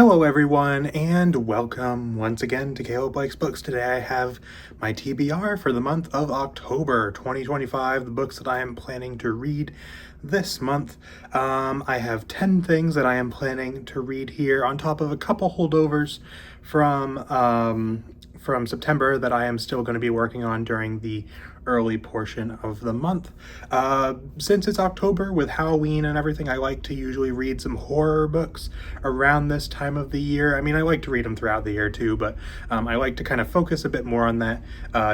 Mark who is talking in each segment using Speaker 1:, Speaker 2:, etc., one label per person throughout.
Speaker 1: Hello everyone, and welcome once again to Caleb Blake's Books. Today I have my TBR for the month of October 2025, the books that I am planning to read this month. I have 10 things that I am planning to read here on top of a couple holdovers from September that I am still going to be working on during the early portion of the month. Since it's October with Halloween and everything, I like to usually read some horror books around this time of the year. I mean, I like to read them throughout the year too, but I like to kind of focus a bit more on that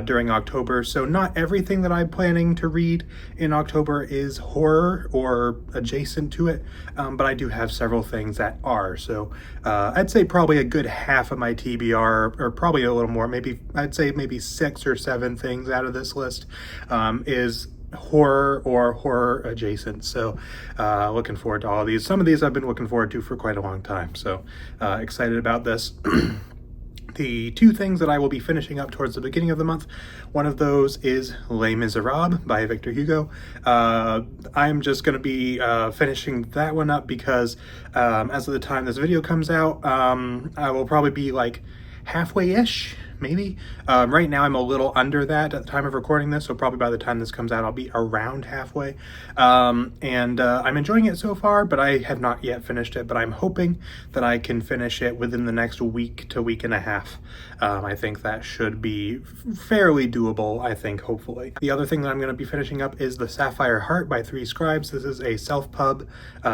Speaker 1: during October. So not everything that I'm planning to read in October is horror or adjacent to it, but I do have several things that are. So I'd say probably a good half of my TBR, or probably a little more, I'd say maybe 6 or 7 things out of this list is horror or horror adjacent. So looking forward to all of these. Some of these I've been looking forward to for quite a long time, so excited about this. The 2 things that I will be finishing up towards the beginning of the month, one of those is Les Miserables by Victor Hugo. I'm just going to be finishing that one up because as of the time this video comes out, I will probably be like halfway-ish, maybe. Right now I'm a little under that at the time of recording this, so probably by the time this comes out I'll be around halfway. And I'm enjoying it so far, but I have not yet finished it, but I'm hoping that I can finish it within the next week to week and a half. I think that should be fairly doable, I think, hopefully. The other thing that I'm going to be finishing up is The Sapphire Heart by 3 Scribes. This is a self-pub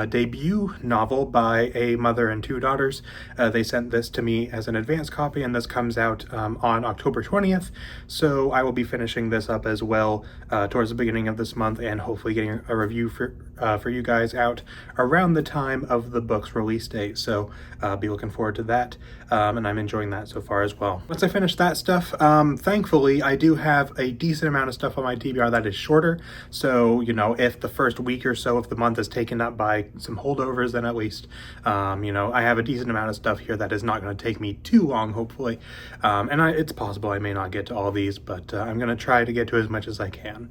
Speaker 1: debut novel by a mother and 2 daughters. They sent this to me as an advance copy, and this comes out on October 20th, so I will be finishing this up as well towards the beginning of this month, and hopefully getting a review for you guys out around the time of the book's release date. So be looking forward to that, and I'm enjoying that so far as well. Once I finish that stuff, thankfully I do have a decent amount of stuff on my TBR that is shorter, so you know, if the first week or so of the month is taken up by some holdovers, then at least you know, I have a decent amount of stuff here that is not going to take me too long, hopefully. And it's possible I may not get to all these, but I'm going to try to get to as much as I can.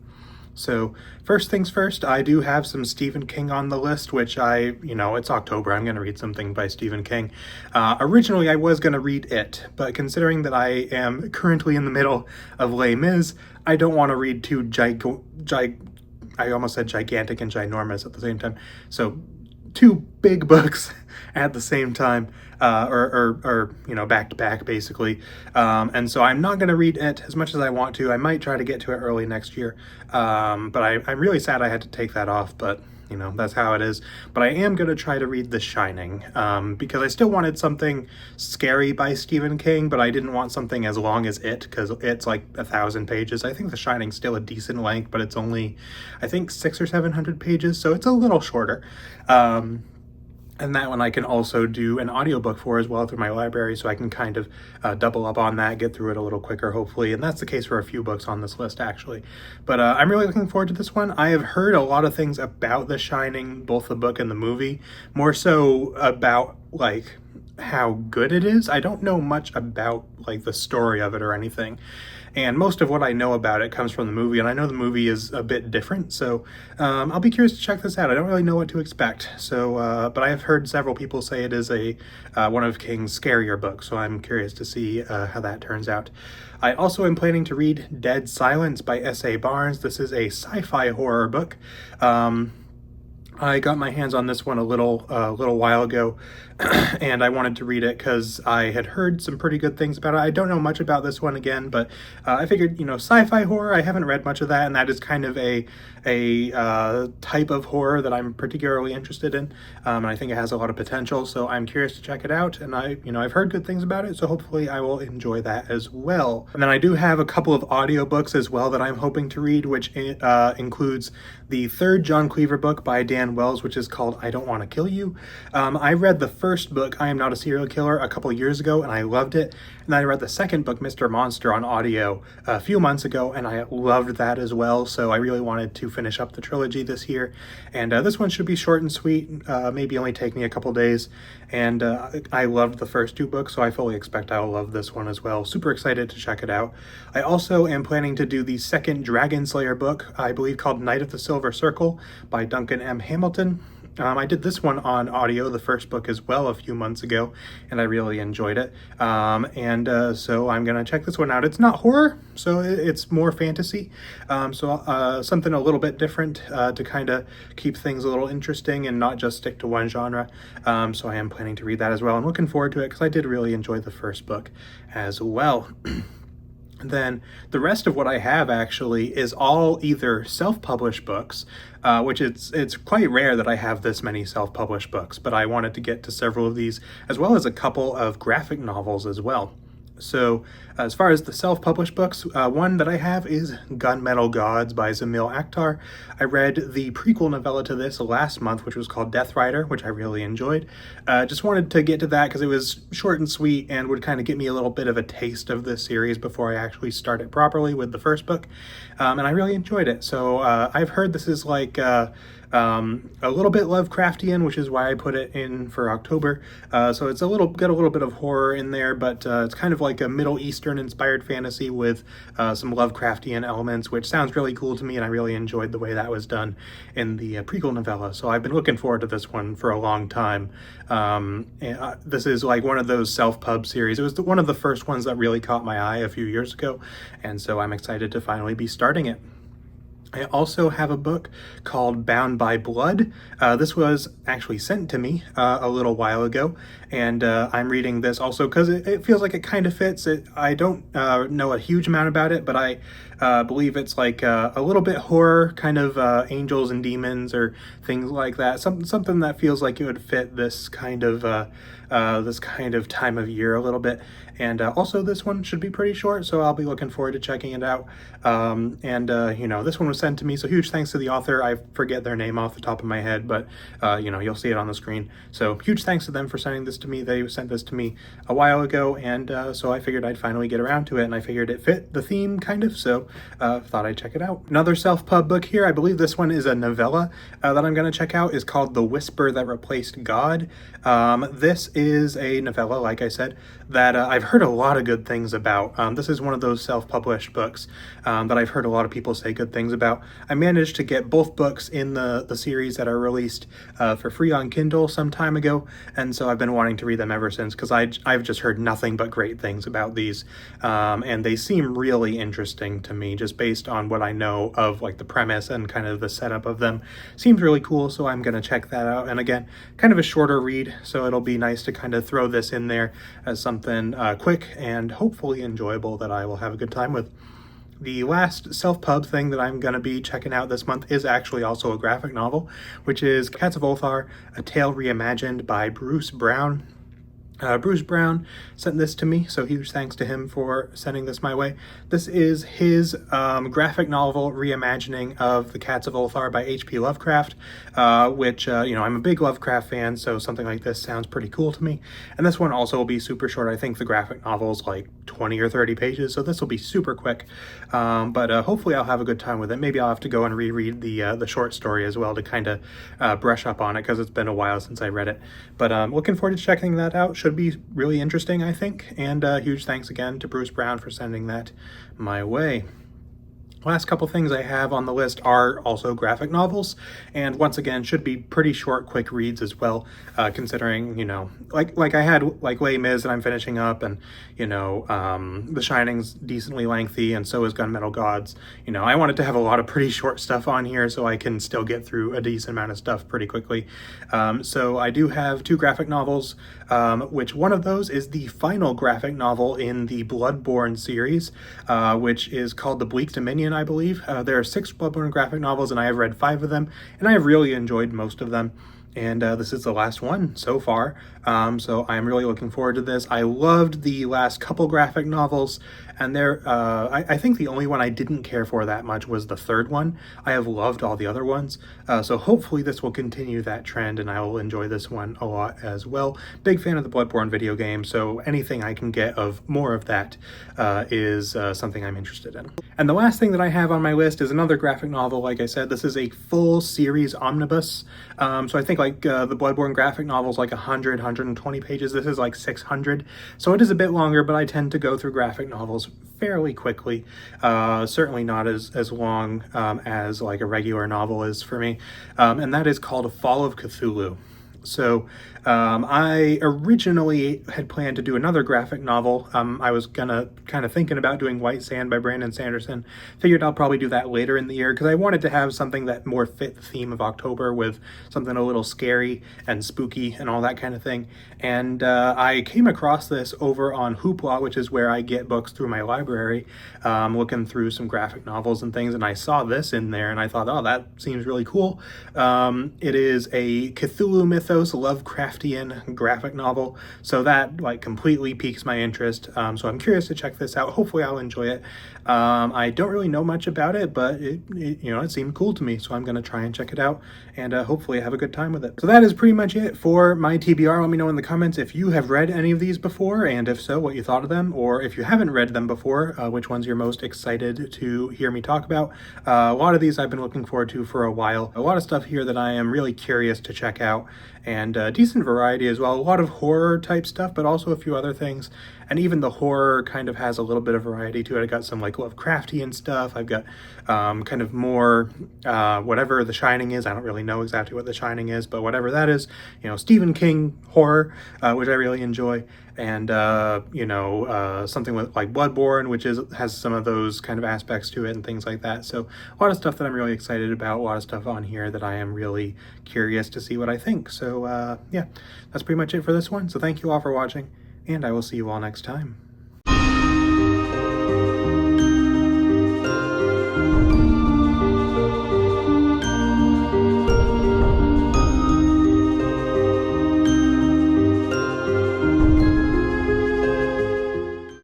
Speaker 1: So first things first, I do have some Stephen King on the list, which it's October, I'm going to read something by Stephen King. Originally I was going to read It, but considering that I am currently in the middle of Les Mis, I don't want to read two I almost said gigantic and ginormous at the same time. So 2 big books at the same time, or you know, back to back basically. And so I'm not going to read It as much as I want to. I might try to get to it early next year. But I'm really sad I had to take that off, but you know, that's how it is. But I am going to try to read The Shining, because I still wanted something scary by Stephen King, but I didn't want something as long as It, because it's like 1,000 pages. I think The Shining's still a decent length, but it's only, I think, 600 or 700 pages, so it's a little shorter. And that one I can also do an audiobook for as well through my library, so I can kind of double up on that, get through it a little quicker, hopefully. And that's the case for a few books on this list, actually. But I'm really looking forward to this one. I have heard a lot of things about The Shining, both the book and the movie, more so about, like, how good it is. I don't know much about, like, the story of it or anything. And most of what I know about it comes from the movie, and I know the movie is a bit different, so I'll be curious to check this out. I don't really know what to expect, so but I have heard several people say it is a one of King's scarier books, so I'm curious to see how that turns out. I also am planning to read Dead Silence by S.A. Barnes. This is a sci-fi horror book. I got my hands on this one a little while ago, and I wanted to read it because I had heard some pretty good things about it. I don't know much about this one again, but I figured, you know, sci-fi horror, I haven't read much of that, and that is kind of a type of horror that I'm particularly interested in, and I think it has a lot of potential, so I'm curious to check it out, and I've heard good things about it, so hopefully I will enjoy that as well. And then I do have a couple of audiobooks as well that I'm hoping to read, which includes the 3rd John Cleaver book by Dan Wells, which is called I Don't Want to Kill You. I read the first book, I Am Not a Serial Killer, a couple years ago, and I loved it. And then I read the second book, Mr. Monster, on audio a few months ago, and I loved that as well. So I really wanted to finish up the trilogy this year. And this one should be short and sweet, maybe only take me a couple days. And I loved the first 2 books, so I fully expect I'll love this one as well. Super excited to check it out. I also am planning to do the 2nd Dragon Slayer book, I believe called Night of the Silver Circle by Duncan M. Hamilton. I did this one on audio, the first book as well, a few months ago, and I really enjoyed it. So I'm gonna check this one out. It's not horror, so it's more fantasy. Something a little bit different to kind of keep things a little interesting and not just stick to one genre. So I am planning to read that as well. I'm looking forward to it because I did really enjoy the first book as well. Then the rest of what I have actually is all either self-published books, which it's quite rare that I have this many self-published books, but I wanted to get to several of these, as well as a couple of graphic novels as well. So as far as the self-published books, one that I have is Gunmetal Gods by Zamil Akhtar. I read the prequel novella to this last month, which was called Death Rider, which I really enjoyed. Just wanted to get to that because it was short and sweet and would kind of get me a little bit of a taste of this series before I actually start it properly with the first book. And I really enjoyed it. So I've heard this is like a little bit Lovecraftian, which is why I put it in for October. So it's got a little bit of horror in there, but it's kind of like a Middle Eastern inspired fantasy with some Lovecraftian elements, which sounds really cool to me, and I really enjoyed the way that was done in the prequel novella. So I've been looking forward to this one for a long time. This is like one of those self-pub series. It was one of the first ones that really caught my eye a few years ago, and so I'm excited to finally be starting it. I also have a book called Bound by Blood. This was actually sent to me a little while ago, and I'm reading this also because it feels like it kind of fits. I don't know a huge amount about it, but I believe it's like a little bit horror, kind of angels and demons or things like that. Something that feels like it would fit this kind of time of year a little bit. And also this one should be pretty short, so I'll be looking forward to checking it out. This one was sent to me, so huge thanks to the author. I forget their name off the top of my head, but you'll see it on the screen. So huge thanks to them for sending this to me. They sent this to me a while ago, and so I figured I'd finally get around to it, and I figured it fit the theme kind of, so thought I'd check it out. Another self-pub book here, I believe this one is a novella that I'm going to check out, is called The Whisper That Replaced God. This is a novella, like I said, that I've heard a lot of good things about. This is one of those self-published books that I've heard a lot of people say good things about. I managed to get both books in the series that are released for free on Kindle some time ago, and so I've been wanting to read them ever since because I've just heard nothing but great things about these, and they seem really interesting to me just based on what I know of like the premise and kind of the setup of them. Seems really cool, so I'm gonna check that out. And again, kind of a shorter read, so it'll be nice to kind of throw this in there as something quick and hopefully enjoyable that I will have a good time with. The last self-pub thing that I'm going to be checking out this month is actually also a graphic novel, which is Cats of Ulthar, A Tale Reimagined by Bruce Brown. Bruce Brown sent this to me, so huge thanks to him for sending this my way. This is his graphic novel reimagining of The Cats of Ulthar by H.P. Lovecraft, which, I'm a big Lovecraft fan, so something like this sounds pretty cool to me. And this one also will be super short. I think the graphic novel is like 20 or 30 pages, so this will be super quick. But hopefully I'll have a good time with it. Maybe I'll have to go and reread the short story as well to kind of brush up on it, because it's been a while since I read it. But looking forward to checking that out. Should be really interesting, I think, and huge thanks again to Bruce Brown for sending that my way. Last couple things I have on the list are also graphic novels, and once again should be pretty short, quick reads as well, considering, like I had like Les Mis that I'm finishing up, and The Shining's decently lengthy, and so is Gunmetal Gods. I wanted to have a lot of pretty short stuff on here so I can still get through a decent amount of stuff pretty quickly. So I do have two graphic novels, which one of those is the final graphic novel in the Bloodborne series, which is called The Bleak Dominion, I believe. There are 6 Bloodborne graphic novels, and I have read 5 of them, and I have really enjoyed most of them. And this is the last one so far, so I'm really looking forward to this. I loved the last couple graphic novels, and I think the only one I didn't care for that much was the third one. I have loved all the other ones, so hopefully this will continue that trend, and I will enjoy this one a lot as well. Big fan of the Bloodborne video game, so anything I can get of more of that is something I'm interested in. And the last thing that I have on my list is another graphic novel. Like I said, this is a full series omnibus. So I think like the Bloodborne graphic novel is like 100, 120 pages. This is like 600. So it is a bit longer, but I tend to go through graphic novels fairly quickly. Certainly not as long as like a regular novel is for me. And that is called A Fall of Cthulhu. So I originally had planned to do another graphic novel. I was kind of thinking about doing White Sand by Brandon Sanderson. Figured I'll probably do that later in the year because I wanted to have something that more fit the theme of October, with something a little scary and spooky and all that kind of thing. And I came across this over on Hoopla, which is where I get books through my library, looking through some graphic novels and things, and I saw this in there and I thought, oh, that seems really cool. It is a Cthulhu mythos Lovecraftian graphic novel, so that like completely piques my interest. So I'm curious to check this out. Hopefully I'll enjoy it. I don't really know much about it, but it seemed cool to me, so I'm gonna try and check it out, and hopefully have a good time with it. So that is pretty much it for my TBR. Let me know in the comments if you have read any of these before, and if so, what you thought of them, or if you haven't read them before, which ones you're most excited to hear me talk about. A lot of these I've been looking forward to for a while. A lot of stuff here that I am really curious to check out, and decent variety as well. A lot of horror type stuff, but also a few other things. And even the horror kind of has a little bit of variety to it. I got some like Lovecraftian stuff. I've got kind of more whatever The Shining is. I don't really know exactly what The Shining is, but whatever that is, Stephen King horror, which I really enjoy. And something with like Bloodborne, which has some of those kind of aspects to it and things like that. So a lot of stuff that I'm really excited about, a lot of stuff on here that I am really curious to see what I think. So yeah, that's pretty much it for this one. So thank you all for watching, and I will see you all next time.